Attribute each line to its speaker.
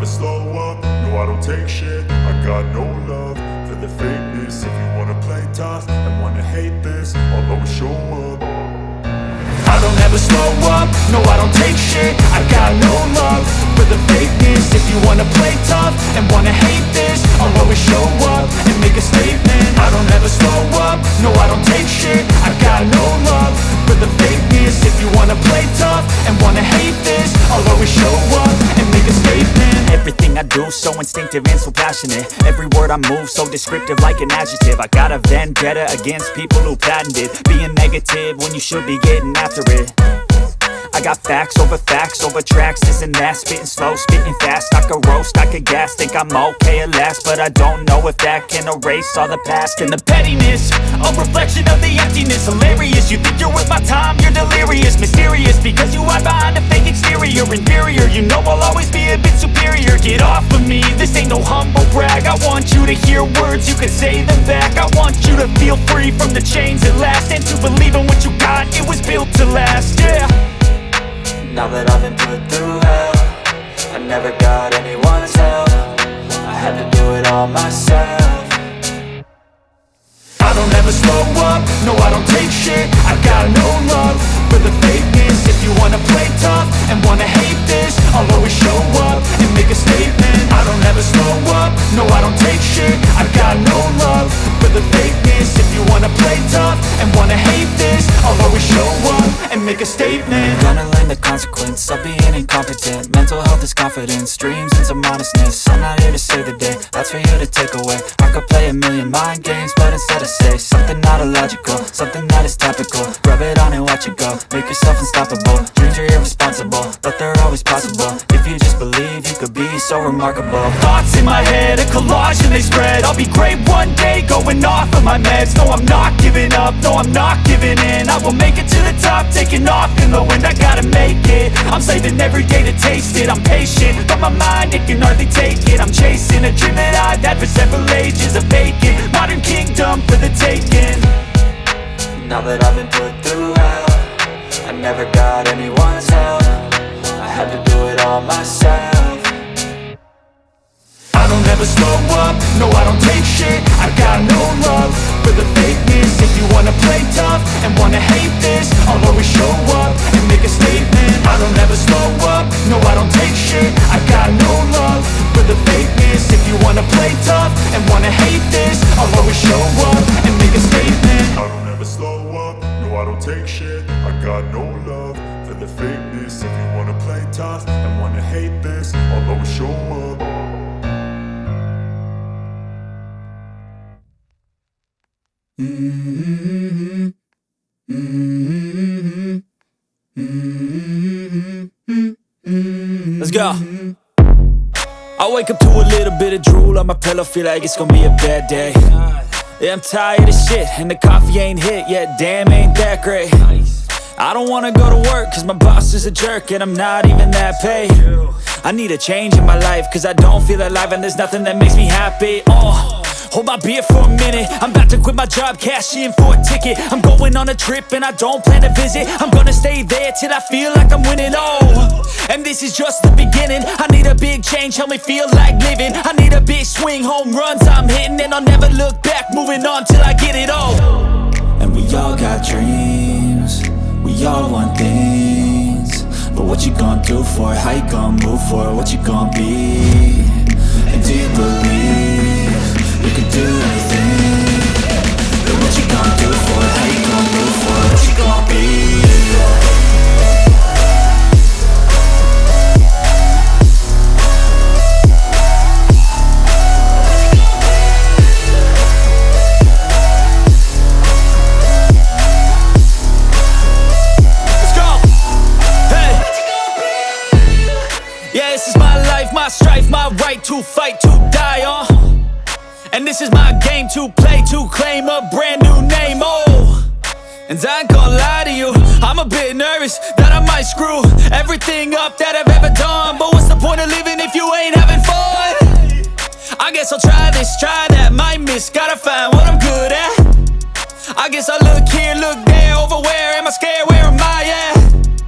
Speaker 1: slow up, no I don't take shit. I got no love for the fakeness. If you wanna play tough and wanna hate this, I'll always show up. I don't ever slow up, no I don't take shit. I got no love for the fakeness. If you wanna play tough and wanna hate this, I'll always show up and make a statement. I don't ever slow up, no I don't take shit. I got no love for the fakeness. If you wanna play tough and wanna hate this, I'll always show up and make a statement.
Speaker 2: Everything I do so instinctive and so passionate. Every word I move so descriptive like an adjective. I got a vendetta against people who patented being negative when you should be getting after it. I got facts over tracks, this and that. Spitting slow, spitting fast, I could roast, I could gas. Think I'm okay at last, but I don't know if that can erase all the past. And the pettiness, a reflection of the emptiness. Hilarious, you think you're worth my time, you're delirious. Mysterious, because you hide behind a fake exterior. Inferior, you know I'll always be a bit superior. Get off of me, this ain't no humble brag. I want you to hear words, you can say them back. I want you to feel free from the chains at last, and to believe in what you got, it was built to last, yeah.
Speaker 3: Now that I've been put through hell, I never got anyone's help. I had to do it all myself.
Speaker 1: I don't ever slow up, no I don't take shit. I got no love for the fakeness. If you wanna play tough and wanna hate this, I'll always show up and make a statement. I don't ever slow up, no I don't take shit. I got no love for the fakeness. If you wanna play tough and wanna hate this, I'll always show up and make a statement.
Speaker 3: Gonna learn the consequence of being incompetent. Mental health is confidence, dreams and some honestness. I'm not here to save the day, that's for you to take away. I could play a million mind games, but instead I say something not illogical, something that is topical. Rub it on and watch it go, make yourself unstoppable. Dreams are irresponsible, but they're always possible. If you just believe, you could be so remarkable.
Speaker 2: Thoughts in my head, a collage and they spread. I'll be great one day, going off of my meds. No, I'm not giving up, no, I'm not giving in. I will make it to the top, taking off in the wind. I gotta make it, I'm saving every day to taste it. I'm patient, but my mind, it can hardly take it. I'm chasing a dream that I've had for several ages. A vacant, modern kingdom for the taking.
Speaker 3: Now that I've been put through hell, I never got anyone's help. I had to do it all myself.
Speaker 1: I don't ever slow up, no I don't take shit. I got no love for the fakeness. If you wanna play tough and wanna hate this, I'll always show up and make a statement. I don't ever slow up, no I don't take shit. I got no love for the fakeness. If you wanna play tough and wanna hate this, I'll always show up and make a statement. I don't ever slow up, no I don't take shit. I got no love for the fakeness. If you wanna play tough and wanna hate this, I'll always show up.
Speaker 2: Let's go. I wake up to a little bit of drool on my pillow, feel like it's gonna be a bad day. Yeah, I'm tired of shit, and the coffee ain't hit yet, damn ain't that great. I don't wanna go to work, cause my boss is a jerk, and I'm not even that paid. I need a change in my life, cause I don't feel alive, and there's nothing that makes me happy. Hold my beer for a minute, I'm about to quit my job, cash in for a ticket. I'm going on a trip and I don't plan to visit. I'm gonna stay there till I feel like I'm winning, and this is just the beginning. I need a big change, help me feel like living. I need a big swing, home runs I'm hitting, and I'll never look back, moving on till I get it all.
Speaker 3: And we all got dreams, we all want things, but what you gonna do for it? How you gonna move for it? What you gonna be? And do you believe you can do anything? But what you gonna do for it? How you gonna move for it? What you gonna be?
Speaker 2: My strife, my right to fight, to die on. And this is my game to play, to claim a brand new name, And I ain't gonna lie to you, I'm a bit nervous that I might screw everything up that I've ever done. But what's the point of living if you ain't having fun? I guess I'll try this, try that, might miss, gotta find what I'm good at. I guess I look here, look there, over where am I scared, where am I at?